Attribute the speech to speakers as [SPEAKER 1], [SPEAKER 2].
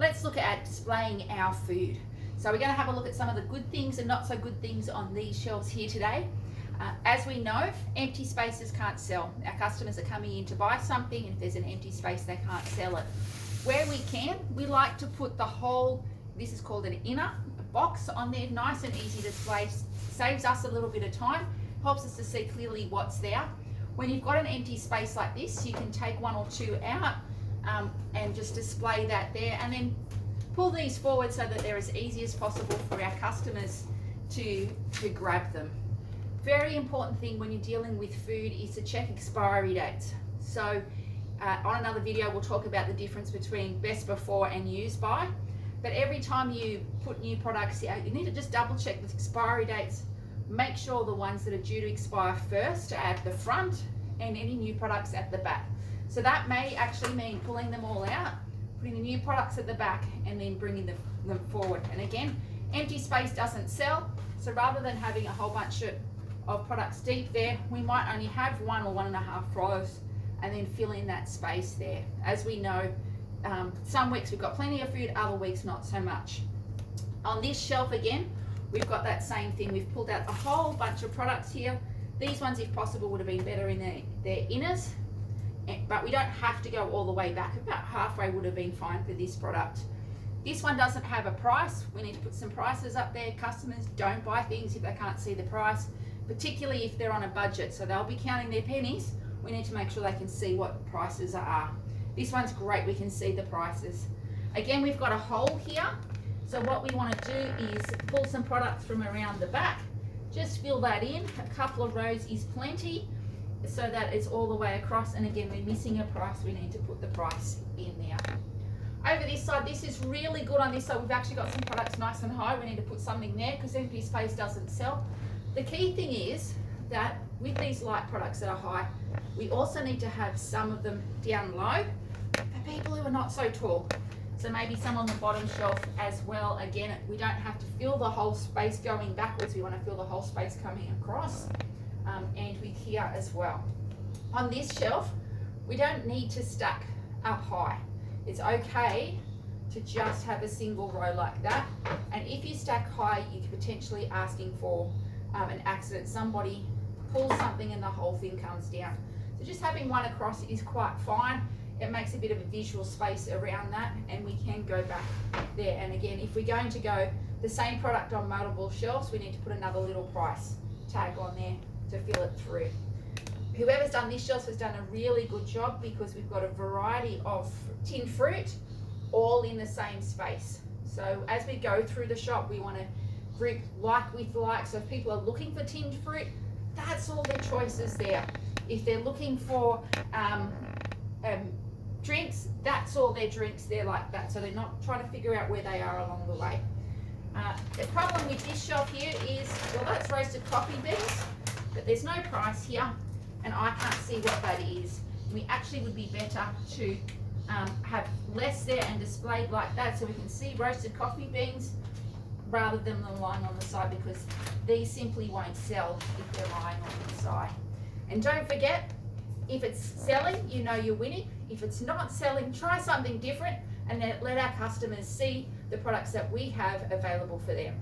[SPEAKER 1] let's look at displaying our food. So we're going to have a look at some of the good things and not so good things on these shelves here today. As we know, empty spaces can't sell. Our customers are coming in to buy something, and if there's an empty space, they can't sell it. Where we can, we like to put the whole, this is called an inner box on there, nice and easy display, saves us a little bit of time, helps us to see clearly what's there. When you've got an empty space like this, you can take one or two out and just display that there, and then pull these forward so that they're as easy as possible for our customers to grab them. Very important thing when you're dealing with food is to check expiry dates. So on another video we'll talk about the difference between best before and use by, but every time you put new products out, you need to just double check the expiry dates. Make sure the ones that are due to expire first are at the front and any new products at the back. So that may actually mean pulling them all out, putting the new products at the back, and then bringing them forward. And again, empty space doesn't sell, so rather than having a whole bunch of products deep there, we might only have 1 or 1.5 rows and then fill in that space there. As we know, some weeks we've got plenty of food, other weeks not so much. On this shelf again, we've got that same thing. We've pulled out a whole bunch of products here. These ones, if possible, would have been better in their inners, but we don't have to go all the way back. About halfway would have been fine for this product. This one doesn't have a price. We need to put some prices up there. Customers don't buy things if they can't see the price, particularly if they're on a budget, so they'll be counting their pennies. We need to make sure they can see what prices are. This one's great, we can see the prices. Again, we've got a hole here, so what we want to do is pull some products from around the back, just fill that in. A couple of rows is plenty, so that it's all the way across, and again, we're missing a price, we need to put the price in there. Over this side, this is really good on this side. We've actually got some products nice and high. We need to put something there because empty space doesn't sell. The key thing is that with these light products that are high, we also need to have some of them down low for people who are not so tall. So maybe some on the bottom shelf as well. Again, we don't have to fill the whole space going backwards. We want to fill the whole space coming across, and with here as well. On this shelf, we don't need to stack up high. It's okay to just have a single row like that. And if you stack high, you're potentially asking for an accident. Somebody pulls something and the whole thing comes down. So just having one across is quite fine. It makes a bit of a visual space around that, and we can go back there. And again, if we're going to go the same product on multiple shelves, we need to put another little price tag on there to fill it through. Whoever's done this shelf has done a really good job because we've got a variety of tinned fruit all in the same space. So as we go through the shop, we want to group like with like. So if people are looking for tinned fruit, that's all their choices there. If they're looking for drinks, that's all their drinks there like that. So they're not trying to figure out where they are along the way. The problem with this shelf here is, well, that's roasted coffee beans, but there's no price here, and I can't see what that is. We actually would be better to have less there and displayed like that so we can see roasted coffee beans rather than them lying on the side, because these simply won't sell if they're lying on the side. And don't forget, if it's selling, you know you're winning. If it's not selling, try something different and then let our customers see the products that we have available for them.